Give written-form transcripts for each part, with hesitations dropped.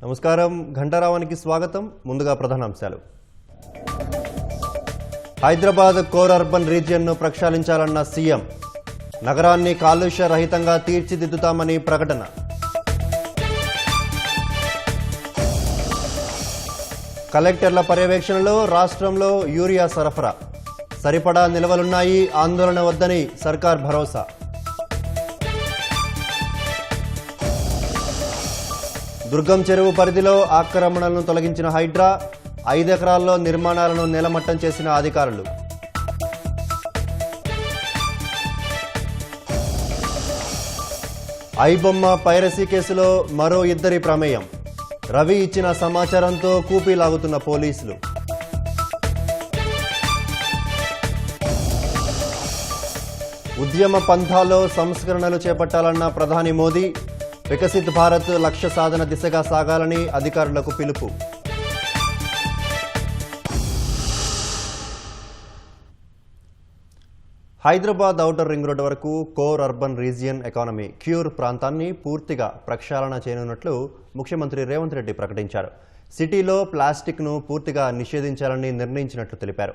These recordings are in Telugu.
నమస్కారం ఘంటారావానికి స్వాగతం. ముందుగా ప్రధానాంశాలు. హైదరాబాద్ కోర్ అర్బన్ రీజియన్ను ప్రక్షాళించాలన్న సీఎం. నగరాన్ని కాలుష్య రహితంగా తీర్చిదిద్దుతామని ప్రకటన. కలెక్టర్ల పర్యవేక్షణలో రాష్ట్రంలో యూరియా సరఫరా. సరిపడా నిల్వలున్నాయి, ఆందోళన వద్దని సర్కార్ భరోసా. దుర్గం చెరువు పరిధిలో ఆక్రమణలను తొలగించిన హైడ్రా. 5 ఎకరాల్లో నిర్మాణాలను నేలమట్టం చేసిన అధికారులు. ఐబొమ్మ పైరసీ కేసులో మరో 2 ప్రమేయం. రవి ఇచ్చిన సమాచారంతో కూపీ లాగుతున్న పోలీసులు. ఉద్యమ పంథాలో సంస్కరణలు చేపట్టాలన్న ప్రధాని మోదీ. వికసిత్ భారత్ లక్ష్య సాధన దిశగా సాగాలని అధికారులకు పిలుపు. హైదరాబాద్ ఔటర్ రింగ్ రోడ్డు వరకు core urban region economy cure ప్రాంతాన్ని పూర్తిగా ప్రక్షాళన చేయనున్నట్లు ముఖ్యమంత్రి రేవంత్ రెడ్డి ప్రకటించారు. సిటీలో ప్లాస్టిక్ను పూర్తిగా నిషేధించాలని నిర్ణయించినట్లు తెలిపారు.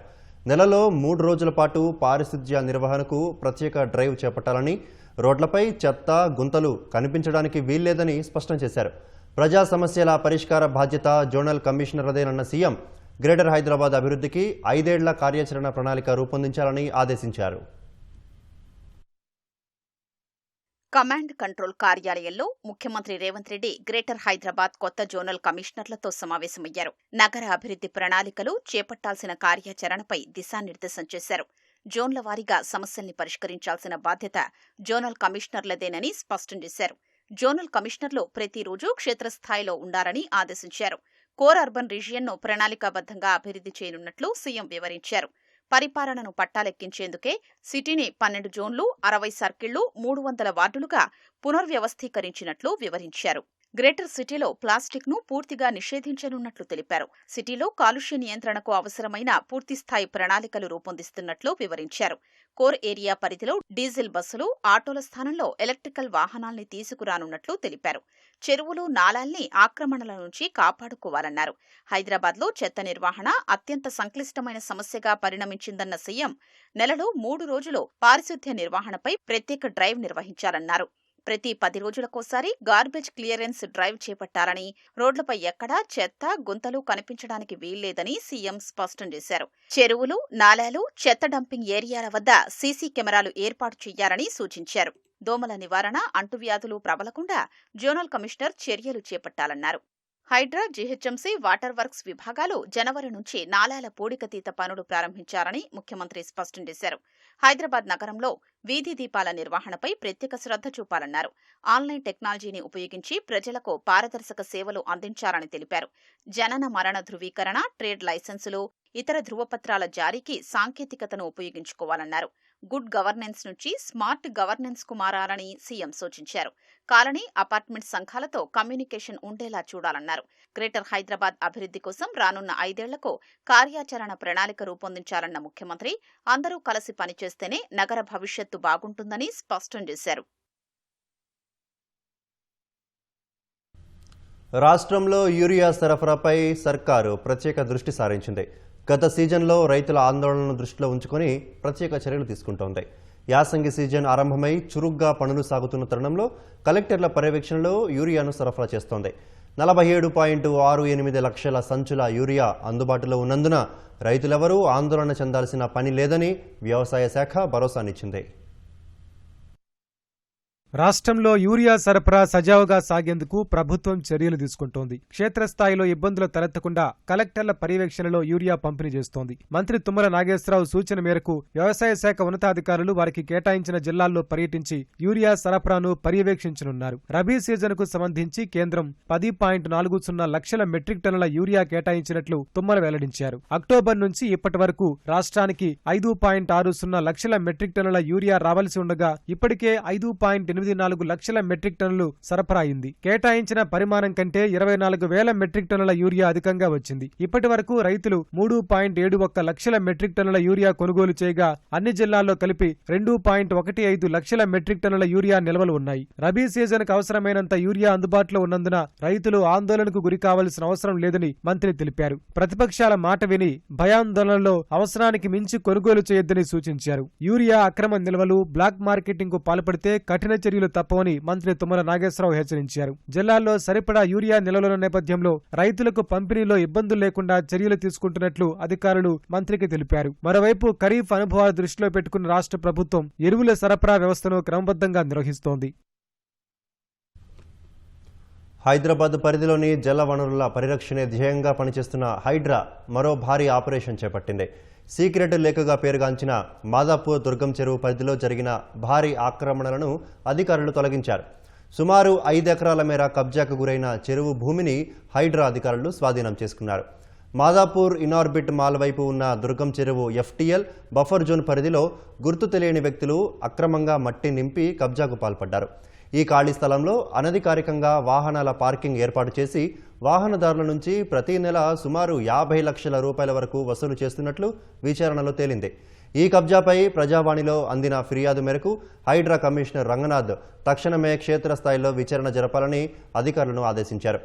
నెలలో 3 రోజుల పాటు పారిశుధ్య నిర్వహణకు ప్రత్యేక డ్రైవ్ చేపట్టాలని, రోడ్లపై చెత్త గుంతలు కనిపించడానికి వీల్లేదని స్పష్టం చేశారు. ప్రజా సమస్యల పరిష్కార బాధ్యత జోనల్ కమిషనర్దేనన్న సీఎం గ్రేటర్ హైదరాబాద్ అభివృద్ధికి 5 ఏళ్ల కార్యాచరణ ప్రణాళిక రూపొందించాలని ఆదేశించారు. కమాండ్ కంట్రోల్ కార్యాలయంలో ముఖ్యమంత్రి రేవంత్ రెడ్డి గ్రేటర్ హైదరాబాద్ కొత్త జోనల్ కమిషనర్లతో సమావేశమయ్యారు. నగర అభివృద్ధి ప్రణాళికలు చేపట్టాల్సిన కార్యాచరణపై దిశానిర్దేశం చేశారు. జోన్ల వారీగా సమస్యల్ని పరిష్కరించాల్సిన బాధ్యత జోనల్ కమిషనర్లదేనని స్పష్టం చేశారు. జోనల్ కమిషనర్లు ప్రతిరోజు క్షేత్రస్థాయిలో ఉండాలని ఆదేశించారు. కోర్ అర్బన్ రీజియన్ను ప్రణాళికాబద్ధంగా అభివృద్ధి చేయనున్నట్లు సీఎం వివరించారు. పరిపాలనను పట్టాలెక్కించేందుకే సిటీని 12 జోన్లు, 60 సర్కిళ్లు, 300 వార్డులుగా పునర్వ్యవస్థీకరించినట్లు వివరించారు. గ్రేటర్ సిటీలో ప్లాస్టిక్ ను పూర్తిగా నిషేధించనున్నట్లు తెలిపారు. సిటీలో కాలుష్య నియంత్రణకు అవసరమైన పూర్తిస్థాయి ప్రణాళికలు రూపొందిస్తున్నట్లు వివరించారు. కోర్ ఏరియా పరిధిలో డీజిల్ బస్సులు, ఆటోల స్థానంలో ఎలక్ట్రికల్ వాహనాల్ని తీసుకురానున్నట్లు తెలిపారు. చెరువులు, నాలాల్ని ఆక్రమణల నుంచి కాపాడుకోవాలన్నారు. హైదరాబాద్లో చెత్త నిర్వహణ అత్యంత సంక్లిష్టమైన సమస్యగా పరిణమించిందన్న సీఎం నెలలో 3 రోజులు పారిశుధ్య నిర్వహణపై ప్రత్యేక డ్రైవ్ నిర్వహించాలన్నారు. ప్రతి 10 రోజులకోసారి గార్బేజ్ క్లియరెన్స్ డ్రైవ్ చేపట్టాలని, రోడ్లపై ఎక్కడా చెత్త గుంతలు కనిపించడానికి వీల్లేదని సీఎం స్పష్టం చేశారు. చెరువులు, నాలాలు, చెత్త డంపింగ్ ఏరియాల వద్ద సీసీ కెమెరాలు ఏర్పాటు చేయాలని సూచించారు. దోమల నివారణ, అంటువ్యాధులు ప్రబలకుండా జోనల్ కమిషనర్ చర్యలు చేపట్టాలన్నారు. హైడ్రా, జీహెచ్ఎంసీ, వాటర్ వర్క్స్ విభాగాలు జనవరి నుంచి నాలాల పూడికతీత పనులు ప్రారంభించారని ముఖ్యమంత్రి స్పష్టం చేశారు. హైదరాబాద్ నగరంలో వీధి దీపాల నిర్వహణపై ప్రత్యేక శ్రద్ధ చూపాలన్నారు. ఆన్లైన్ టెక్నాలజీని ఉపయోగించి ప్రజలకు పారదర్శక సేవలు అందించాలని తెలిపారు. జనన మరణ ధృవీకరణ, ట్రేడ్ లైసెన్సులు, ఇతర ధృవపత్రాల జారీకి సాంకేతికతను ఉపయోగించుకోవాలన్నారు. గుడ్ గవర్నెన్స్ నుంచి స్మార్ట్ గవర్నెన్స్ కు మారాలని సీఎం సూచించారు. కాలనీ, అపార్ట్మెంట్ సంఘాలతో కమ్యూనికేషన్ ఉండేలా చూడాలన్నారు. గ్రేటర్ హైదరాబాద్ అభివృద్ధి కోసం రానున్న 5 ఏళ్లకు కార్యాచరణ ప్రణాళిక రూపొందించాలన్న ముఖ్యమంత్రి అందరూ కలిసి పనిచేస్తేనే నగర భవిష్యత్తు బాగుంటుందని స్పష్టం చేశారు. రాష్ట్రంలో యూరియా సరఫరాపై సర్కారు ప్రత్యేక దృష్టి సారించింది. గత సీజన్లో రైతుల ఆందోళనను దృష్టిలో ఉంచుకొని ప్రత్యేక చర్యలు తీసుకుంటోంది. యాసంగి సీజన్ ఆరంభమై చురుగ్గా పనులు సాగుతున్న తరుణంలో కలెక్టర్ల పర్యవేక్షణలో యూరియాను సరఫరా చేస్తోంది. 47.68 లక్షల సంచుల యూరియా అందుబాటులో ఉన్నందున రైతులెవరూ ఆందోళన చెందాల్సిన పని లేదని వ్యవసాయ శాఖ భరోసానిచ్చింది. రాష్ట్రంలో యూరియా సరఫరా సజావుగా సాగేందుకు ప్రభుత్వం చర్యలు తీసుకుంటోంది. క్షేత్రస్థాయిలో ఇబ్బందులు తలెత్తకుండా కలెక్టర్ల పర్యవేక్షణలో యూరియా పంపిణీ చేస్తోంది. మంత్రి తుమ్మల నాగేశ్వరరావు సూచన మేరకు వ్యవసాయ శాఖ ఉన్నతాధికారులు వారికి కేటాయించిన జిల్లాల్లో పర్యటించి యూరియా సరఫరాను పర్యవేక్షించనున్నారు. రబీ సీజన్కు సంబంధించి కేంద్రం 10.40 లక్షల మెట్రిక్ టన్నుల యూరియా కేటాయించినట్లు తుమ్మల వెల్లడించారు. అక్టోబర్ నుంచి ఇప్పటి వరకు రాష్ట్రానికి 5.60 లక్షల మెట్రిక్ టన్నుల యూరియా రావాల్సి ఉండగా ఇప్పటికే 5.8 1.84 లక్షల మెట్రిక్ టన్నులు సరఫరా అయింది. కేటాయించిన పరిమాణం కంటే 24,000 మెట్రిక్ టన్నుల యూరియా అధికంగా వచ్చింది. ఇప్పటి వరకు రైతులు 3.71 లక్షల మెట్రిక్ టన్నుల యూరియా కొనుగోలు చేయగా అన్ని జిల్లాల్లో కలిపి 2.15 లక్షల మెట్రిక్ టన్నుల యూరియా నిల్వలు ఉన్నాయి. రబీ సీజన్ కు అవసరమైనంత యూరియా అందుబాటులో ఉన్నందున రైతులు ఆందోళనకు గురి కావాల్సిన అవసరం లేదని మంత్రి తెలిపారు. ప్రతిపక్షాల మాట విని భయాందోళనలో అవసరానికి మించి కొనుగోలు చేయొద్దని సూచించారు. యూరియా అక్రమ నిల్వలు, బ్లాక్ మార్కెటింగ్ కు పాల్పడితే కఠిన చర్యలు తప్పవని మంత్రి తుమ్మల నాగేశ్వరరావు హెచ్చరించారు. జిల్లాల్లో సరిపడా యూరియా నిల్వల నేపథ్యంలో రైతులకు పంపిణీలో ఇబ్బందులు లేకుండా చర్యలు తీసుకుంటున్నట్లు అధికారులు మంత్రికి తెలిపారు. మరోవైపు ఖరీఫ్ అనుభవాలు దృష్టిలో పెట్టుకున్న రాష్ట్ర ప్రభుత్వం ఎరువుల సరఫరా వ్యవస్థను క్రమబద్ధంగా నిర్వహిస్తోంది. హైదరాబాద్ పరిధిలోని జల వనరుల పరిరక్షణే ధ్యేయంగా పనిచేస్తున్న హైడ్రా మరో భారీ ఆపరేషన్ చేపట్టింది. సీక్రెట్ లేఖగా పేరుగాంచిన మాదాపూర్ దుర్గం చెరువు పరిధిలో జరిగిన భారీ ఆక్రమణలను అధికారులు తొలగించారు. సుమారు 5 ఎకరాల మేర కబ్జాకు గురైన చెరువు భూమిని హైడ్రా అధికారులు స్వాధీనం చేసుకున్నారు. మాదాపూర్ ఇనార్బిట్ మాల్ వైపు ఉన్న దుర్గం చెరువు ఎఫ్టీఎల్ బఫర్ జోన్ పరిధిలో గుర్తు తెలియని వ్యక్తులు అక్రమంగా మట్టి నింపి కబ్జాకు పాల్పడ్డారు. ఈ ఖాళీ స్థలంలో అనధికారికంగా వాహనాల పార్కింగ్ ఏర్పాటు చేసి వాహనదారుల నుంచి ప్రతి నెల సుమారు 50 లక్షల రూపాయల వరకు వసూలు చేస్తున్నట్లు విచారణలో తేలింది. ఈ కబ్జాపై ప్రజావాణిలో అందిన ఫిర్యాదు మేరకు హైడ్రా కమిషనర్ రంగనాథ్ తక్షణమే క్షేత్రస్థాయిలో విచారణ జరపాలని అధికారులను ఆదేశించారు.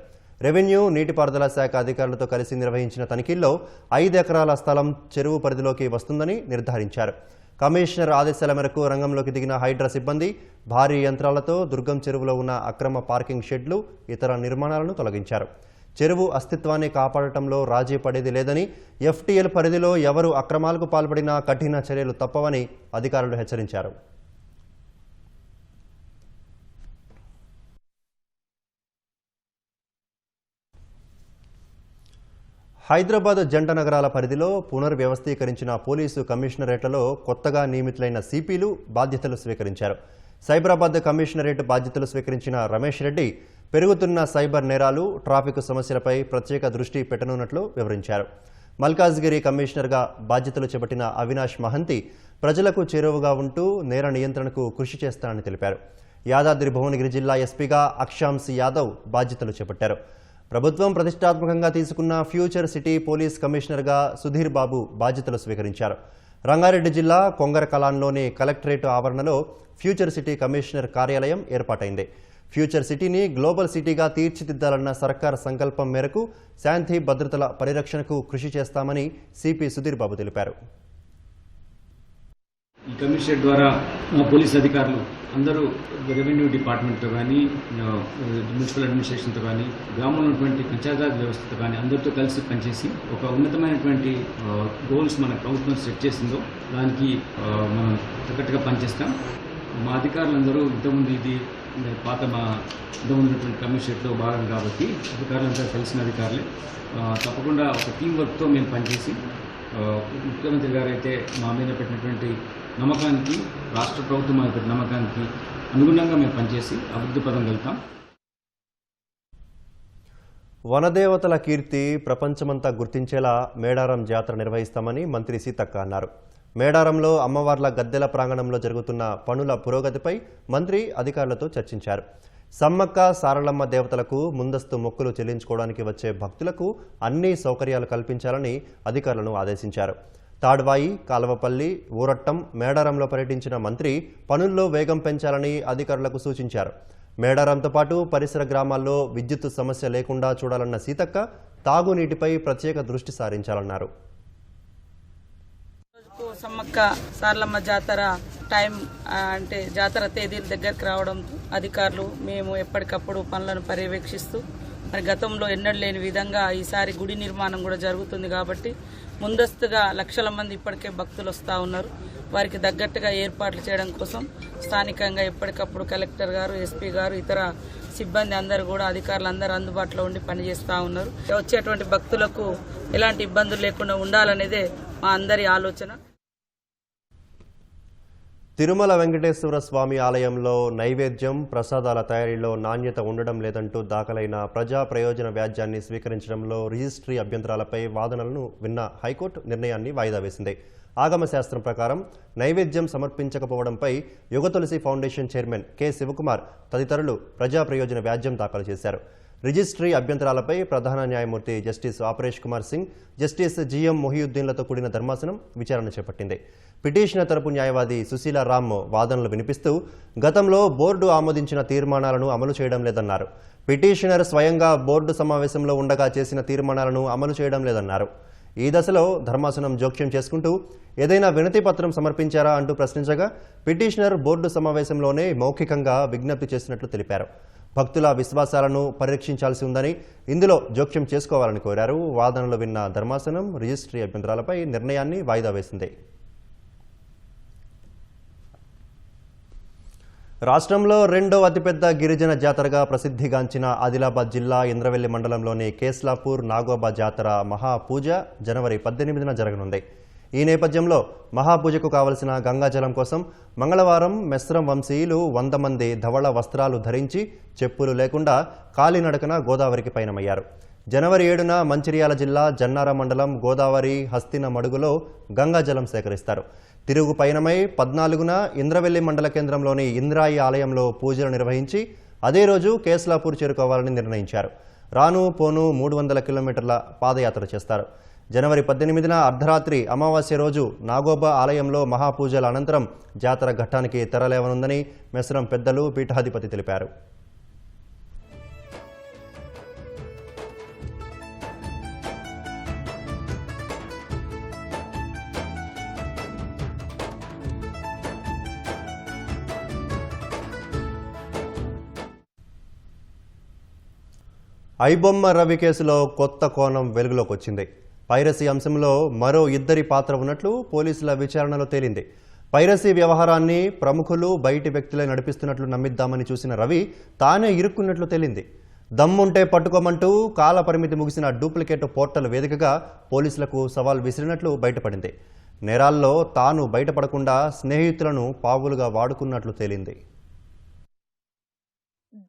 రెవెన్యూ, నీటిపారుదల శాఖ అధికారులతో కలిసి నిర్వహించిన తనిఖీల్లో 5 ఎకరాల స్థలం చెరువు పరిధిలోకి వస్తుందని నిర్ధారించారు. కమిషనర్ ఆదేశాల మేరకు రంగంలోకి దిగిన హైడ్రా సిబ్బంది భారీ యంత్రాలతో దుర్గం చెరువులో ఉన్న అక్రమ పార్కింగ్ షెడ్లు, ఇతర నిర్మాణాలను తొలగించారు. చెరువు అస్తిత్వాన్ని కాపాడటంలో రాజీ పడేది లేదని, ఎఫ్టీఎల్ పరిధిలో ఎవరు అక్రమాలకు పాల్పడినా కఠిన చర్యలు తప్పవని అధికారులు హెచ్చరించారు. హైదరాబాద్ జంట నగరాల పరిధిలో పునర్వ్యవస్థీకరించిన పోలీసు కమిషనరేట్లలో కొత్తగా నియమితులైన సిపిలు బాధ్యతలు స్వీకరించారు. సైబరాబాద్ కమిషనరేట్ బాధ్యతలు స్వీకరించిన రమేష్ రెడ్డి పెరుగుతున్న సైబర్ నేరాలు, ట్రాఫిక్ సమస్యలపై ప్రత్యేక దృష్టి పెట్టనున్నట్లు వివరించారు. మల్కాజ్గిరి కమిషనర్గా బాధ్యతలు చేపట్టిన అవినాష్ మహంతి ప్రజలకు చేరువగా ఉంటూ నేర నియంత్రణకు కృషి చేస్తానని తెలిపారు. యాదాద్రి భువనగిరి జిల్లా ఎస్పీగా అక్షాంశ్ యాదవ్ బాధ్యతలు చేపట్టారు. ప్రభుత్వం ప్రతిష్టాత్మకంగా తీసుకున్న ఫ్యూచర్ సిటీ పోలీస్ కమిషనర్గా సుధీర్ బాబు బాధ్యతలు స్వీకరించారు. రంగారెడ్డి జిల్లా కొంగరకలాన్లోని కలెక్టరేట్ ఆవరణలో ఫ్యూచర్ సిటీ కమిషనర్ కార్యాలయం ఏర్పాటైంది. ఫ్యూచర్ సిటీని గ్లోబల్ సిటీగా తీర్చిదిద్దాలన్న సర్కార్ సంకల్పం మేరకు శాంతి భద్రతల పరిరక్షణకు కృషి చేస్తామని సిపి సుధీర్ బాబు తెలిపారు. ఈ కమిషనరేట్ ద్వారా పోలీస్ అధికారులు అందరూ రెవెన్యూ డిపార్ట్మెంట్తో కానీ, మున్సిపల్ అడ్మినిస్ట్రేషన్తో కానీ, గ్రామంలో ఉన్నటువంటి పంచాయతీరాజ్ వ్యవస్థతో కానీ అందరితో కలిసి పనిచేసి ఒక ఉన్నతమైనటువంటి గోల్స్ మన ప్రభుత్వం సెట్ చేసిందో దానికి మనం తగ్గట్టుగా పనిచేస్తాం. మా అధికారులందరూ ఇంతకుముందు ఇంతకుముందు ఉన్నటువంటి కమిషనరేట్లో భాగం కాబట్టి అధికారులంతా తెలిసిన అధికారులే. తప్పకుండా ఒక టీం వర్క్తో మేము పనిచేసి ముఖ్యమంత్రి గారు అయితే మా మీద పెట్టినటువంటి నమ్మకానికి, రాష్ట్ర ప్రభుత్వం మీద పెట్టిన నమ్మకానికి అనుగుణంగా మేము పనిచేసి అభివృద్ధి పదం వెళ్తాం. వనదేవతల కీర్తి ప్రపంచమంతా గుర్తించేలా మేడారం జాతర నిర్వహిస్తామని మంత్రి సీతక్క అన్నారు. మేడారంలో అమ్మవార్ల గద్దెల ప్రాంగణంలో జరుగుతున్న పనుల పురోగతిపై మంత్రి అధికారులతో చర్చించారు. సమ్మక్క సారలమ్మ దేవతలకు ముందస్తు మొక్కులు చెల్లించుకోవడానికి వచ్చే భక్తులకు అన్ని సౌకర్యాలు కల్పించాలని అధికారులను ఆదేశించారు. తాడ్వాయి, కాలవపల్లి, ఊరట్టం, మేడారంలో పర్యటించిన మంత్రి పనుల్లో వేగం పెంచాలని అధికారులకు సూచించారు. మేడారంతో పాటు పరిసర గ్రామాల్లో విద్యుత్ సమస్య లేకుండా చూడాలన్న సీతక్క తాగునీటిపై ప్రత్యేక దృష్టి సారించాలన్నారు. సమ్మక్క సారలమ్మ జాతర టైం అంటే జాతర తేదీల దగ్గరకు రావడం అధికారులు మేము ఎప్పటికప్పుడు పనులను పర్యవేక్షిస్తూ మరి గతంలో ఎన్నడూ లేని విధంగా ఈసారి గుడి నిర్మాణం కూడా జరుగుతుంది కాబట్టి ముందస్తుగా లక్షల మంది ఇప్పటికే భక్తులు వస్తూ ఉన్నారు. వారికి తగ్గట్టుగా ఏర్పాట్లు చేయడం కోసం స్థానికంగా ఎప్పటికప్పుడు కలెక్టర్ గారు, ఎస్పీ గారు, ఇతర సిబ్బంది అందరూ కూడా అధికారులు అందరూ అందుబాటులో ఉండి పనిచేస్తూ ఉన్నారు. వచ్చేటువంటి భక్తులకు ఎలాంటి ఇబ్బందులు లేకుండా ఉండాలనేదే మా అందరి ఆలోచన. తిరుమల వెంకటేశ్వర స్వామి ఆలయంలో నైవేద్యం ప్రసాదాల తయారీలో నాణ్యత ఉండడం లేదంటూ దాఖలైన ప్రజా ప్రయోజన వ్యాజ్యాన్ని స్వీకరించడంలో రిజిస్ట్రీ అభ్యంతరాలపై వాదనలను విన్న హైకోర్టు నిర్ణయాన్ని వాయిదా వేసింది. ఆగమ శాస్త్రం ప్రకారం నైవేద్యం సమర్పించకపోవడంపై Yugatulasi foundation chairman K Sivakumar తదితరులు ప్రజా ప్రయోజన వ్యాజ్యం దాఖలు చేశారు. రిజిస్ట్రీ అభ్యంతరాలపై ప్రధాన న్యాయమూర్తి justice Aparesh Kumar Singh, justice GM మొహియుద్దీన్లతో కూడిన ధర్మాసనం విచారణ చేపట్టింది. పిటిషనర్ తరపు న్యాయవాది సుశీల రామ్ వాదనలు వినిపిస్తూ గతంలో బోర్డు ఆమోదించిన తీర్మానాలను అమలు చేయడం లేదన్నారు. పిటిషనర్ స్వయంగా బోర్డు సమావేశంలో ఉండగా చేసిన తీర్మానాలను అమలు చేయడం లేదన్నారు. ఈ దశలో ధర్మాసనం జోక్యం చేసుకుంటూ ఏదైనా వినతి పత్రం సమర్పించారా అంటూ ప్రశ్నించగా పిటిషనర్ బోర్డు సమావేశంలోనే మౌఖికంగా విజ్ఞప్తి చేసినట్లు తెలిపారు. భక్తుల విశ్వాసాలను పరీక్షించాల్సి ఉందని ఇందులో జోక్యం చేసుకోవాలని కోరారు. వాదనలు విన్న ధర్మాసనం రిజిస్ట్రీ అభ్యంతరాలపై నిర్ణయాన్ని వాయిదా వేసింది. రాష్ట్రంలో రెండో అతిపెద్ద గిరిజన జాతరగా ప్రసిద్ధిగాంచిన ఆదిలాబాద్ జిల్లా ఇంద్రవెల్లి మండలంలోని కేస్లాపూర్ నాగోబా జాతర మహాపూజ జనవరి 18న జరగనుంది. ఈ నేపథ్యంలో మహాపూజకు కావలసిన గంగాజలం కోసం మంగళవారం మెస్రం వంశీయులు 100 మంది ధవళ వస్త్రాలు ధరించి చెప్పులు లేకుండా కాలినడకన గోదావరికి పయనమయ్యారు. జనవరి 7న మంచిర్యాల జిల్లా జన్నార మండలం గోదావరి హస్తిన మడుగులో గంగాజలం సేకరిస్తారు. తిరుగు పయనమై 14న ఇంద్రవెల్లి మండల కేంద్రంలోని ఇంద్రాయి ఆలయంలో పూజలు నిర్వహించి అదే రోజు కేస్లాపూర్ చేరుకోవాలని నిర్ణయించారు. రాను పోను 300 కిలోమీటర్ల పాదయాత్ర చేస్తారు. జనవరి 18న అర్ధరాత్రి అమావాస్య రోజు నాగోబా ఆలయంలో మహాపూజల అనంతరం జాతర ఘట్టానికి తెరలేవనుందని మెస్రం పెద్దలు పీఠాధిపతి తెలిపారు. ఐబొమ్మ రవి కేసులో కొత్త కోణం వెలుగులోకి వచ్చింది. పైరసీ అంశంలో మరో 2 పాత్ర ఉన్నట్లు పోలీసుల విచారణలో తేలింది. పైరసీ వ్యవహారాన్ని ప్రముఖులు బయటి వ్యక్తులే నడిపిస్తున్నట్లు నమ్మిద్దామని చూసిన రవి తానే ఇరుక్కున్నట్లు తేలింది. దమ్ముంటే పట్టుకోమంటూ కాల పరిమితి ముగిసిన డూప్లికేట్ పోర్టల్ వేదికగా పోలీసులకు సవాల్ విసిరినట్లు బయటపడింది. నేరాల్లో తాను బయటపడకుండా స్నేహితులను పావులుగా వాడుకున్నట్లు తేలింది.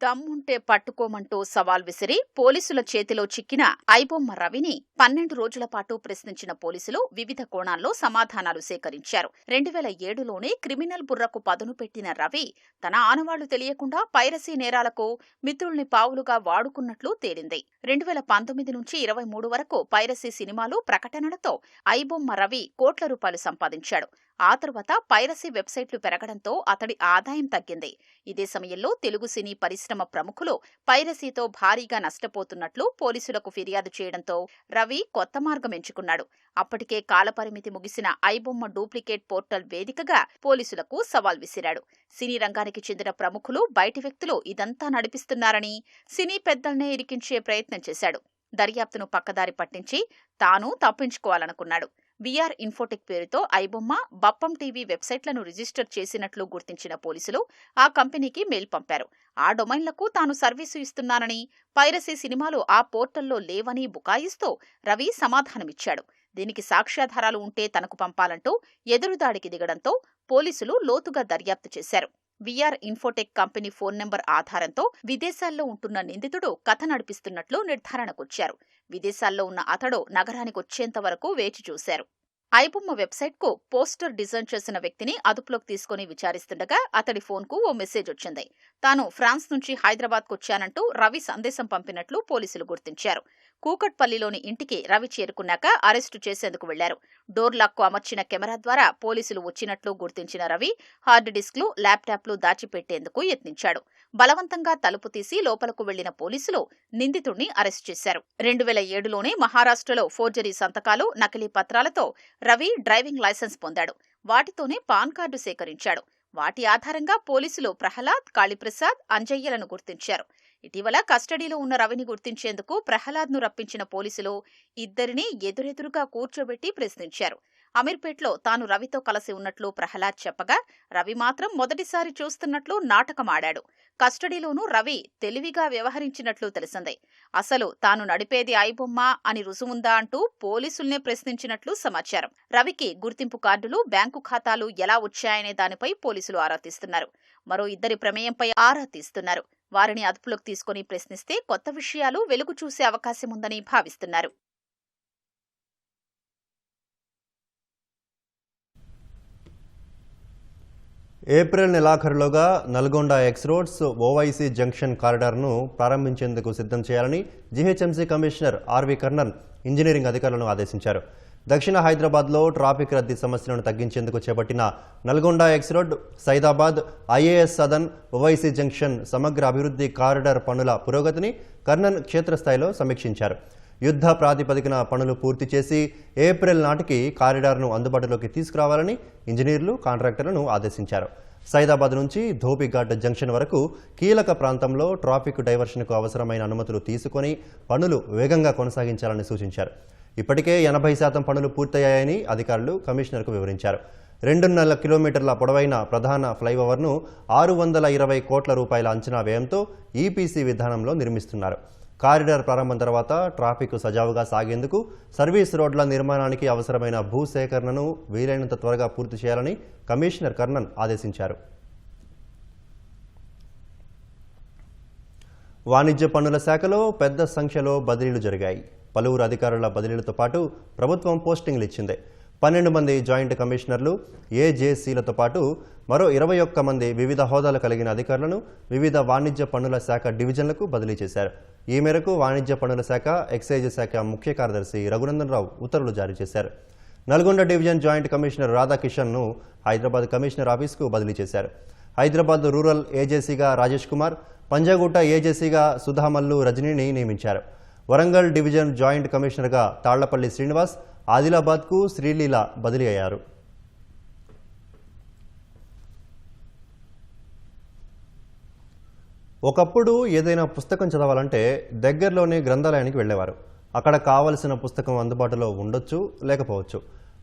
దమ్ముంటే పట్టుకోమంటూ సవాల్ విసిరి పోలీసుల చేతిలో చిక్కిన ఐబొమ్మ రవిని 12 రోజుల పాటు ప్రశ్నించిన పోలీసులు వివిధ కోణాల్లో సమాధానాలు సేకరించారు. 2007లోనే క్రిమినల్ బుర్రకు పదును పెట్టిన రవి తన ఆనవాళ్లు తెలియకుండా పైరసీ నేరాలకు మిత్రుల్ని పావులుగా వాడుకున్నట్లు తేలింది. 2019 నుంచి 23 వరకు పైరసీ సినిమాలు ప్రకటనలతో ఐబొమ్మ రవి కోట్ల రూపాయలు సంపాదించాడు. ఆ తరువాత పైరసీ వెబ్సైట్లు పెరగడంతో అతడి ఆదాయం తగ్గింది. ఇదే సమయంలో తెలుగు సినీ పరిశ్రమ ప్రముఖులు పైరసీతో భారీగా నష్టపోతున్నట్లు పోలీసులకు ఫిర్యాదు చేయడంతో రవి కొత్త మార్గం ఎంచుకున్నాడు. అప్పటికే కాలపరిమితి ముగిసిన ఐబొమ్మ డూప్లికేట్ పోర్టల్ వేదికగా పోలీసులకు సవాల్ విసిరాడు. సినీ రంగానికి చెందిన ప్రముఖులు బయటి వ్యక్తులు ఇదంతా నడిపిస్తున్నారని సినీ పెద్దల్నే ఇరికించే ప్రయత్నం చేశాడు. దర్యాప్తును పక్కదారి పట్టించి తాను తప్పించుకోవాలనుకున్నాడు. విఆర్ ఇన్ఫోటెక్ పేరుతో ఐబొమ్మ, బప్పం టీవీ వెబ్సైట్లను రిజిస్టర్ చేసినట్లు గుర్తించిన పోలీసులు ఆ కంపెనీకి మెయిల్ పంపారు. ఆ డొమైన్లకు తాను సర్వీసు ఇస్తున్నానని, పైరసీ సినిమాలు ఆ పోర్టల్లో లేవని బుకాయిస్తూ రవి సమాధానమిచ్చాడు. దీనికి సాక్ష్యాధారాలు ఉంటే తనకు పంపాలంటూ ఎదురుదాడికి దిగడంతో పోలీసులు లోతుగా దర్యాప్తు చేశారు. VR infotech company phone number ఆధారంతో విదేశాల్లో ఉంటున్న నిందితుడు కథ నడిపిస్తున్నట్లు నిర్ధారణకొచ్చారు. విదేశాల్లో ఉన్న అతడు నగరానికొచ్చేంత వరకు వేచి చూశారు. ఐబొమ్మ వెబ్సైట్కు పోస్టర్ డిజైన్ చేసిన వ్యక్తిని అదుపులోకి తీసుకుని విచారిస్తుండగా అతడి ఫోన్కు ఓ మెసేజ్ వచ్చింది. తాను ఫ్రాన్స్ నుంచి హైదరాబాద్కొచ్చానంటూ రవి సందేశం పంపినట్లు పోలీసులు గుర్తించారు. కూకట్పల్లిలోని ఇంటికి రవి చేరుకున్నాక అరెస్టు చేసేందుకు వెళ్లారు. డోర్ లాక్కు అమర్చిన కెమెరా ద్వారా పోలీసులు వచ్చినట్లు గుర్తించిన రవి హార్డ్ డిస్క్లు, ల్యాప్టాప్లు దాచిపెట్టేందుకు యత్నించాడు. బలవంతంగా తలుపు తీసి లోపలకు వెళ్లిన పోలీసులు నిందితుడిని అరెస్టు చేశారు. 2007లోనే మహారాష్ట్రలో ఫోర్జరీ సంతకాలు, నకిలీ పత్రాలతో రవి డ్రైవింగ్ లైసెన్స్ పొందాడు. వాటితోనే పాన్ కార్డు సేకరించాడు. వాటి ఆధారంగా పోలీసులు ప్రహ్లాద్, కాళీప్రసాద్, అంజయ్యలను గుర్తించారు. ఇటీవల కస్టడీలో ఉన్న రవిని గుర్తించేందుకు ప్రహ్లాద్ను రప్పించిన పోలీసులు ఇద్దరినీ ఎదురెదురుగా కూర్చోబెట్టి ప్రశ్నించారు. అమీర్పేట్లో తాను రవితో కలిసి ఉన్నట్లు ప్రహ్లాద్ చెప్పగా రవి మాత్రం మొదటిసారి చూస్తున్నట్లు నాటకమాడాడు. కస్టడీలోనూ రవి తెలివిగా వ్యవహరించినట్లు తెలిసింది. అసలు తాను నడిపేది ఐబొమ్మ అని రుజువుందా అంటూ పోలీసుల్నే ప్రశ్నించినట్లు సమాచారం. రవికి గుర్తింపు కార్డులు, బ్యాంకు ఖాతాలు ఎలా వచ్చాయనే దానిపై పోలీసులు ఆరా తీస్తున్నారు. మరో ఇద్దరి ప్రమేయంపై ఆరా తీస్తున్నారు. వారిని అదుపులోకి తీసుకుని ప్రశ్నిస్తే కొత్త విషయాలు వెలుగు చూసే అవకాశముందని భావిస్తున్నారు. ఏప్రిల్ నెలాఖరులోగా Nalgonda X roads Owaisi junction కారిడార్ను ప్రారంభించేందుకు సిద్ధం చేయాలని GHMC commissioner RV Karnan engineering అధికారులను ఆదేశించారు. దక్షిణ హైదరాబాద్లో ట్రాఫిక్ రద్దీ సమస్యలను తగ్గించేందుకు చేపట్టిన Nalgonda X road, Saidabad, IAS Sadan, Owaisi junction సమగ్ర అభివృద్ధి కారిడార్ పనుల పురోగతిని కర్ణన్ క్షేత్రస్థాయిలో సమీక్షించారు. యుద్ధ ప్రాతిపదికన పనులు పూర్తి చేసి ఏప్రిల్ నాటికి కారిడార్ను అందుబాటులోకి తీసుకురావాలని ఇంజనీర్లు, కాంట్రాక్టర్లను ఆదేశించారు. సైదాబాద్ నుంచి ధోబిఘాట్ జంక్షన్ వరకు కీలక ప్రాంతంలో ట్రాఫిక్ డైవర్షన్కు అవసరమైన అనుమతులు తీసుకొని పనులు వేగంగా కొనసాగించాలని సూచించారు. ఇప్పటికే 80% పనులు పూర్తయ్యాయని అధికారులు కమిషనర్కు వివరించారు. 2.5 కిలోమీటర్ల పొడవైన ప్రధాన ఫ్లైఓవర్ను 620 కోట్ల రూపాయల అంచనా వ్యయంతో ఈపీసీ విధానంలో నిర్మిస్తున్నారు. కారిడార్ ప్రారంభం తర్వాత ట్రాఫిక్ సజావుగా సాగేందుకు సర్వీస్ రోడ్ల నిర్మాణానికి అవసరమైన భూసేకరణను వీలైనంత త్వరగా పూర్తి చేయాలని కమిషనర్ కర్ణన్ ఆదేశించారు. వాణిజ్య పన్నుల శాఖలో పెద్ద సంఖ్యలో బదిలీలు జరిగాయి. పలువురు అధికారుల బదిలీలతో పాటు ప్రభుత్వం పోస్టింగ్లు ఇచ్చింది. 12 మంది జాయింట్ కమిషనర్లు, ఏజేసీలతో పాటు మరో 21 మంది వివిధ హోదాలు కలిగిన అధికారులను వివిధ వాణిజ్య పన్నుల శాఖ డివిజన్లకు బదిలీ చేశారు. ఈ మేరకు వాణిజ్య పన్నుల శాఖ, ఎక్సైజ్ శాఖ ముఖ్య కార్యదర్శి రఘునందన్ రావు ఉత్తర్వులు జారీ చేశారు. నల్గొండ డివిజన్ జాయింట్ కమిషనర్ రాధాకిషన్ను హైదరాబాద్ కమిషనర్ ఆఫీస్కు బదిలీ చేశారు. హైదరాబాద్ రూరల్ ఏజేసీగా రాజేష్ కుమార్, పంజాగుట్ట ఏజేసీగా సుధామల్లు రజనీని నియమించారు. వరంగల్ డివిజన్ జాయింట్ కమిషనర్గా తాళ్లపల్లి శ్రీనివాస్, ఆదిలాబాద్కు శ్రీలీల బదిలీ అయ్యారు. ఒకప్పుడు ఏదైనా పుస్తకం చదవాలంటే దగ్గరలోనే గ్రంథాలయానికి వెళ్ళేవారు. అక్కడ కావలసిన పుస్తకం అందుబాటులో ఉండొచ్చు, లేకపోవచ్చు.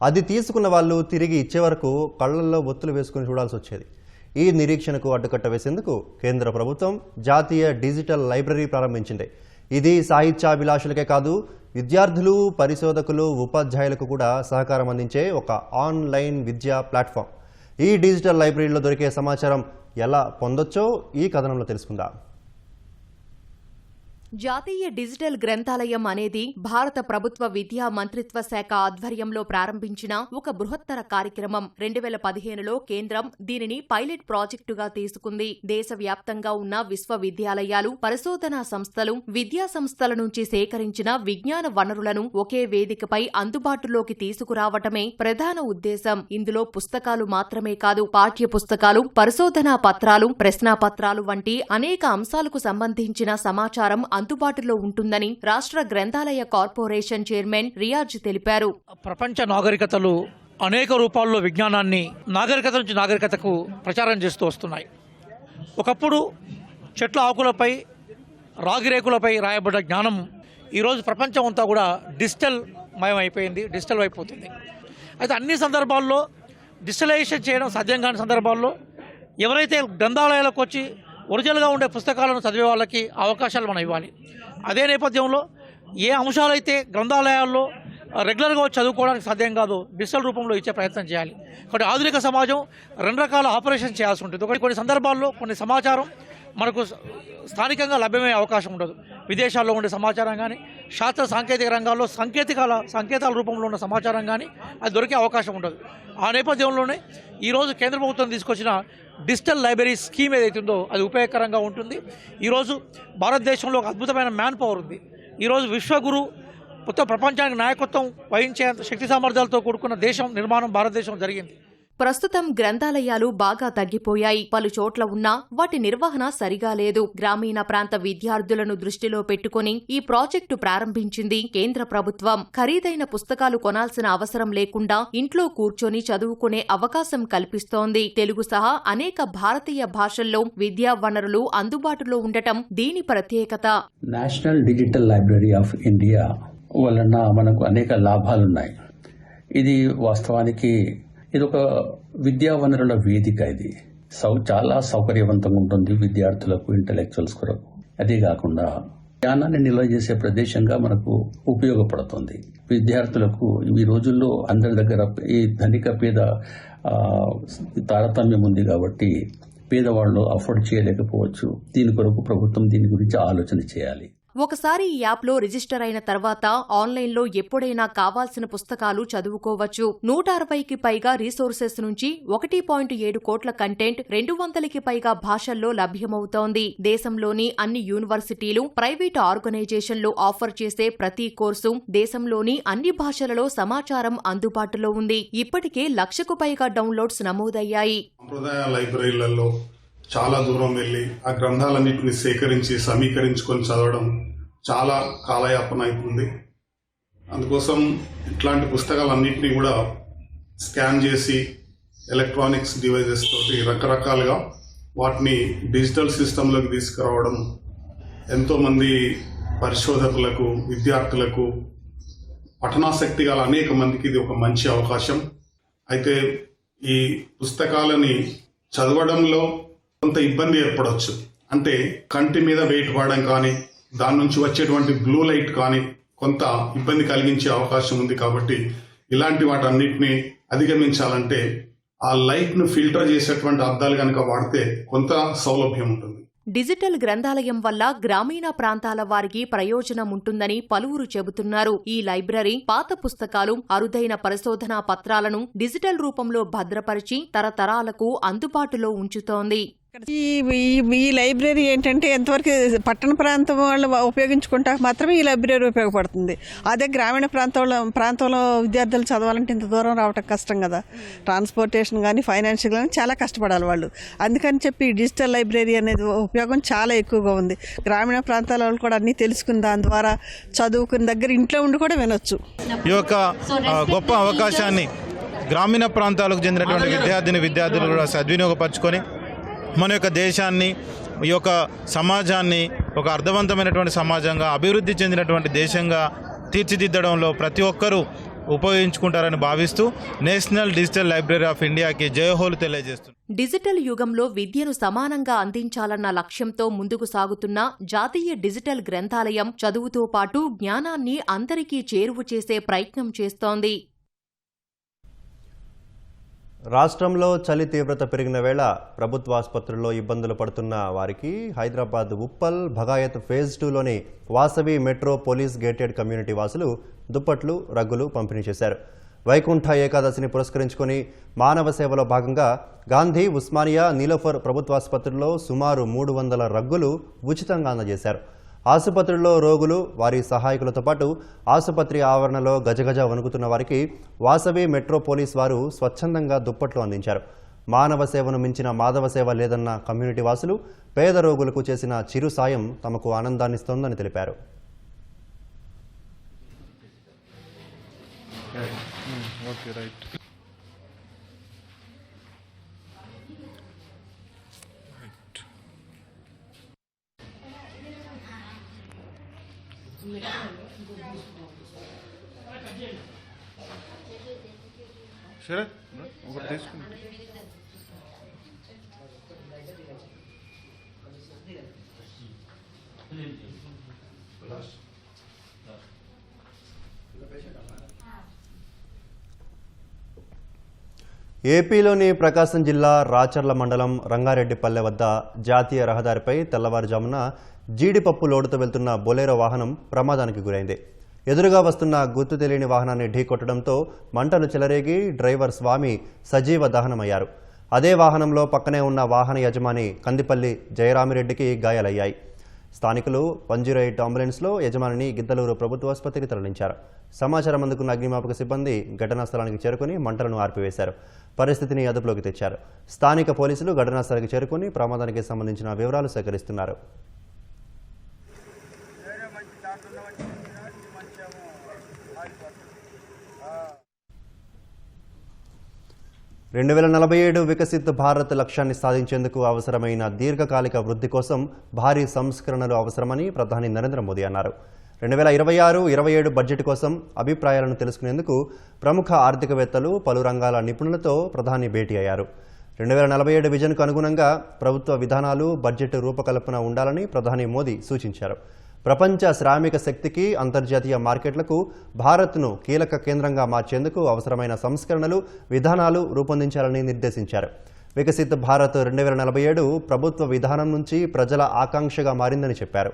అది తీసుకున్న వాళ్ళు తిరిగి ఇచ్చే వరకు కళ్ళల్లో ఒత్తులు వేసుకుని చూడాల్సి వచ్చేది. ఈ నిరీక్షణకు అడ్డుకట్ట వేసేందుకు కేంద్ర ప్రభుత్వం జాతీయ డిజిటల్ లైబ్రరీ ప్రారంభించింది. ఇది సాహిత్యాభిలాషులకే కాదు, విద్యార్థులు, పరిశోధకులు, ఉపాధ్యాయులకు కూడా సహకారం అందించే ఒక ఆన్లైన్ విద్యా ప్లాట్ఫామ్. ఈ డిజిటల్ లైబ్రరీలో దొరికే సమాచారం ఎలా పొందొచ్చో ఈ కథనంలో తెలుసుకుందాం. జాతీయ డిజిటల్ గ్రంథాలయం అనేది భారత ప్రభుత్వ విద్యా మంత్రిత్వ శాఖ ఆధ్వర్యంలో ప్రారంభించిన ఒక బృహత్తర కార్యక్రమం. 2015లో కేంద్రం దీనిని పైలట్ ప్రాజెక్టుగా తీసుకుంది. దేశవ్యాప్తంగా ఉన్న విశ్వవిద్యాలయాలు, పరిశోధనా సంస్థలు, విద్యా సంస్థల నుంచి సేకరించిన విజ్ఞాన వనరులను ఒకే వేదికపై అందుబాటులోకి తీసుకురావటమే ప్రధాన ఉద్దేశం. ఇందులో పుస్తకాలు మాత్రమే కాదు, పాఠ్య పుస్తకాలు, పరిశోధనా పత్రాలు, ప్రశ్నాపత్రాలు వంటి అనేక అంశాలకు సంబంధించిన సమాచారం అందుబాటులో ఉంటుందని రాష్ట్ర గ్రంథాలయ కార్పొరేషన్ చైర్మన్ రియాజ్ తెలిపారు. ప్రపంచ నాగరికతలు అనేక రూపాల్లో విజ్ఞానాన్ని నాగరికత నుంచి నాగరికతకు ప్రచారం చేస్తూ వస్తున్నాయి. ఒకప్పుడు చెట్ల ఆకులపై, రాగిరేకులపై రాయబడ్డ జ్ఞానం ఈరోజు ప్రపంచం అంతా కూడా డిజిటల్ మయం అయిపోయింది, డిజిటల్ అయిపోతుంది. అయితే అన్ని సందర్భాల్లో డిజిటలైజేషన్ చేయడం సాధ్యం కాని సందర్భాల్లో ఎవరైతే గ్రంథాలయాలకు వచ్చి ఒరిజినల్గా ఉండే పుస్తకాలను చదివే వాళ్ళకి అవకాశాలు మనం ఇవ్వాలి. అదే నేపథ్యంలో ఏ అంశాలైతే గ్రంథాలయాల్లో రెగ్యులర్గా చదువుకోవడానికి సాధ్యం కాదు, డిజిటల్ రూపంలో ఇచ్చే ప్రయత్నం చేయాలి. కాబట్టి ఆధునిక సమాజం 2 రకాల ఆపరేషన్ చేయాల్సి ఉంటుంది. ఒకటి, కొన్ని సందర్భాల్లో కొన్ని సమాచారం మనకు స్థానికంగా లభ్యమయ్యే అవకాశం ఉండదు. విదేశాల్లో ఉండే సమాచారం కానీ, శాస్త్ర సాంకేతిక రంగాల్లో సంకేతాల రూపంలో ఉన్న సమాచారం కానీ అది దొరికే అవకాశం ఉండదు. ఆ నేపథ్యంలోనే ఈరోజు కేంద్ర ప్రభుత్వం తీసుకొచ్చిన డిజిటల్ లైబ్రరీ స్కీమ్ ఏదైతుందో అది ఉపయోగకరంగా ఉంటుంది. ఈరోజు భారతదేశంలో ఒక అద్భుతమైన మ్యాన్ పవర్ ఉంది. ఈరోజు విశ్వగురు మొత్తం ప్రపంచానికి నాయకత్వం వహించేంత శక్తి సామర్థ్యాలతో కూడుకున్న దేశం నిర్మాణం భారతదేశం జరిగింది. ప్రస్తుతం గ్రంథాలయాలు బాగా తగ్గిపోయాయి. పలు చోట్ల ఉన్నా వాటి నిర్వహణ సరిగా లేదు. గ్రామీణ ప్రాంత విద్యార్థులను దృష్టిలో పెట్టుకుని ఈ ప్రాజెక్టు ప్రారంభించింది కేంద్ర ప్రభుత్వం. ఖరీదైన పుస్తకాలు కొనాల్సిన అవసరం లేకుండా ఇంట్లో కూర్చొని చదువుకునే అవకాశం కల్పిస్తోంది. తెలుగు సహా అనేక భారతీయ భాషల్లో విద్యా వనరులు అందుబాటులో ఉండటం దీని ప్రత్యేకత. National digital library of India వలన మనకు అనేక లాభాలున్నాయి. ఇది వాస్తవానికి ఇది ఒక విద్యా వనరుల వేదిక. ఇది చాలా సౌకర్యవంతంగా ఉంటుంది విద్యార్థులకు, ఇంటలెక్చువల్స్ కొరకు. అదే కాకుండా జ్ఞానాన్ని నిల్వ చేసే ప్రదేశంగా మనకు ఉపయోగపడుతుంది. విద్యార్థులకు ఈ రోజుల్లో అందరి దగ్గర ఈ ధనిక పేద తారతమ్యం ఉంది కాబట్టి పేదవాళ్ళు అఫోర్డ్ చేయలేకపోవచ్చు. దీని కొరకు ప్రభుత్వం దీని గురించి ఆలోచన చేయాలి. ఒకసారి ఈ యాప్లో రిజిస్టర్ అయిన తర్వాత ఆన్లైన్లో ఎప్పుడైనా కావాల్సిన పుస్తకాలు చదువుకోవచ్చు. 160కి పైగా రీసోర్సెస్ నుంచి 1.7 కోట్ల కంటెంట్ 200కి పైగా భాషల్లో లభ్యమవుతోంది. దేశంలోని అన్ని యూనివర్సిటీలు, ప్రైవేటు ఆర్గనైజేషన్లు ఆఫర్ చేసే ప్రతి కోర్సు, దేశంలోని అన్ని భాషలలో సమాచారం అందుబాటులో ఉంది. ఇప్పటికే 1,00,000కు పైగా డౌన్లోడ్స్ నమోదయ్యాయి. సంప్రదాయ లైబ్రరీలలో చాలా దూరం వెళ్ళి ఆ గ్రంథాలన్నింటినీ సేకరించి సమీకరించుకొని చదవడం చాలా కాలయాపన అవుతుంది. అందుకోసం ఇట్లాంటి పుస్తకాలన్నింటినీ కూడా స్కాన్ చేసి ఎలక్ట్రానిక్స్ డివైజెస్ తోటి రకరకాలుగా వాటిని డిజిటల్ సిస్టంలోకి తీసుకురావడం ఎంతోమంది పరిశోధకులకు, విద్యార్థులకు, పఠనాసక్తి గల అనేక మందికి ఇది ఒక మంచి అవకాశం. అయితే ఈ పుస్తకాలని చదవడంలో కొంత ఇబ్బంది ఏర్పడవచ్చు. అంటే కంటి మీద వెయిట్ పడడం కానీ, దాని నుంచి వచ్చేటువంటి బ్లూ లైట్ కానీ కొంత ఇబ్బంది కలిగించే అవకాశం ఉంది. కాబట్టి ఇలాంటి వాటన్నిటిని అధిగమించాలంటే ఆ లైట్ ను ఫిల్టర్ చేసేటువంటి అద్దాలు కనుక వాడితే కొంత సౌలభ్యం ఉంటుంది. డిజిటల్ గ్రంథాలయం వల్ల గ్రామీణ ప్రాంతాల వారికి ప్రయోజనం ఉంటుందని పలువురు చెబుతున్నారు. ఈ లైబ్రరీ పాత పుస్తకాలు, అరుదైన పరిశోధనా పత్రాలను డిజిటల్ రూపంలో భద్రపరిచి తరతరాలకు అందుబాటులో ఉంచుతోంది. ఈ లైబ్రరీ ఏంటంటే ఎంతవరకు పట్టణ ప్రాంతం వాళ్ళు ఉపయోగించుకుంటా మాత్రమే ఈ లైబ్రరీ ఉపయోగపడుతుంది. అదే గ్రామీణ ప్రాంతంలో విద్యార్థులు చదవాలంటే ఇంత దూరం రావటం కష్టం కదా. ట్రాన్స్పోర్టేషన్ కానీ, ఫైనాన్షియల్ కానీ చాలా కష్టపడాలి వాళ్ళు. అందుకని చెప్పి డిజిటల్ లైబ్రరీ అనేది ఉపయోగం చాలా ఎక్కువగా ఉంది. గ్రామీణ ప్రాంతాల వాళ్ళు కూడా అన్నీ తెలుసుకుని దాని ద్వారా చదువుకుని దగ్గర ఇంట్లో ఉండి కూడా వినొచ్చు. ఈ యొక్క గొప్ప అవకాశాన్ని గ్రామీణ ప్రాంతాలకు చెందినటువంటి విద్యార్థులు కూడా సద్వినియోగపరచుకొని మన యొక్క దేశాన్ని, ఈ యొక్క సమాజాన్ని ఒక అర్థవంతమైనటువంటి సమాజంగా, అభివృద్ధి చెందినటువంటి దేశంగా తీర్చిదిద్దడంలో ప్రతి ఒక్కరూ ఉపయోగించుకుంటారని భావిస్తూ నేషనల్ డిజిటల్ లైబ్రరీ ఆఫ్ ఇండియాకి జయహోలు తెలియజేస్తుంది. డిజిటల్ యుగంలో విద్యను సమానంగా అందించాలన్న లక్ష్యంతో ముందుకు సాగుతున్న జాతీయ డిజిటల్ గ్రంథాలయం చదువుతో పాటు జ్ఞానాన్ని అందరికీ చేరువ చేసే ప్రయత్నం చేస్తోంది. రాష్ట్రంలో చలి తీవ్రత పెరిగిన వేళ ప్రభుత్వ ఆసుపత్రుల్లో ఇబ్బందులు పడుతున్న వారికి హైదరాబాద్ ఉప్పల్ భగాయత్ ఫేజ్ 2లోని Vasavi metro police gated community వాసులు దుప్పట్లు, రగ్గులు పంపిణీ చేశారు. వైకుంఠ ఏకాదశిని పురస్కరించుకొని మానవ సేవలో భాగంగా గాంధీ, ఉస్మానియా, నీలోఫర్ ప్రభుత్వాసుపత్రుల్లో సుమారు 300 రగ్గులు ఉచితంగా అందజేశారు. ఆసుపత్రుల్లో రోగులు, వారి సహాయకులతో పాటు ఆసుపత్రి ఆవరణలో గజగజ వణుకుతున్న వారికి వాసవి మెట్రో పోలీస్ వారు స్వచ్ఛందంగా దుప్పట్లు అందించారు. మానవ సేవను మించిన మాధవ సేవ లేదన్న కమ్యూనిటీ వాసులు పేద రోగులకు చేసిన చిరు సాయం తమకు ఆనందాన్నిస్తోందని తెలిపారు. శరత్ ఒకటి తీసుకుంటా. ఏపీలోని ప్రకాశం జిల్లా రాచర్ల మండలం రంగారెడ్డిపల్లె వద్ద జాతీయ రహదారిపై తెల్లవారుజామున జీడిపప్పు లోడుతో వెళ్తున్న బొలెరో వాహనం ప్రమాదానికి గురైంది. ఎదురుగా వస్తున్న గుర్తు తెలియని వాహనాన్ని ఢీకొట్టడంతో మంటలు చెలరేగి డ్రైవర్ స్వామి సజీవ దహనమయ్యారు. అదే వాహనంలో పక్కనే ఉన్న వాహన యజమాని కందిపల్లి జయరామిరెడ్డికి గాయాలయ్యాయి. స్థానికులు 108 అంబులెన్స్లో యజమానిని గిద్దలూరు ప్రభుత్వ ఆసుపత్రికి తరలించారు. సమాచారం అందుకున్న అగ్నిమాపక సిబ్బంది ఘటనా స్థలానికి చేరుకుని మంటలను ఆర్పివేశారు. పరిస్థితిని అదుపులోకి తెచ్చారు. స్థానిక పోలీసులు ఘటనా స్థలానికి చేరుకుని ప్రమాదానికి సంబంధించిన వివరాలు సేకరిస్తున్నారు. 2047 వికసిత్ భారత్ లక్ష్యాన్ని సాధించేందుకు అవసరమైన దీర్ఘకాలిక వృద్ధి కోసం భారీ సంస్కరణలు అవసరమని ప్రధాని నరేంద్ర మోదీ అన్నారు. 2026-27 బడ్జెట్ కోసం అభిప్రాయాలను తెలుసుకునేందుకు ప్రముఖ ఆర్థికవేత్తలు, పలు రంగాల నిపుణులతో ప్రధాని భేటీ అయ్యారు. 2047 విజన్కు అనుగుణంగా ప్రభుత్వ విధానాలు, బడ్జెట్ రూపకల్పన ఉండాలని ప్రధాని మోదీ సూచించారు. ప్రపంచ శ్రామిక శక్తికి, అంతర్జాతీయ మార్కెట్లకు భారత్ను కీలక కేంద్రంగా మార్చేందుకు అవసరమైన సంస్కరణలు, విధానాలు రూపొందించాలని నిర్దేశించారు. వికసిత్ భారత్ 2047 ప్రభుత్వ విధానం నుంచి ప్రజల ఆకాంక్షగా మారిందని చెప్పారు.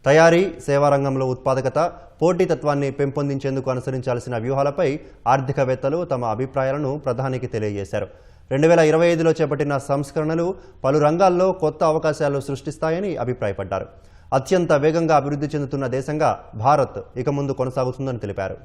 తయారీ, సేవా రంగంలో ఉత్పాదకత, పోటీతత్వాన్ని పెంపొందించేందుకు అనుసరించాల్సిన వ్యూహాలపై ఆర్థికవేత్తలు తమ అభిప్రాయాలను ప్రధానికి తెలియజేశారు. 2025లో చేపట్టిన సంస్కరణలు పలు రంగాల్లో కొత్త అవకాశాలు సృష్టిస్తాయని అభిప్రాయపడ్డారు. అత్యంత వేగంగా అభివృద్ధి చెందుతున్న దేశంగా భారత్ ఇక ముందు కొనసాగుతుందని తెలిపారు.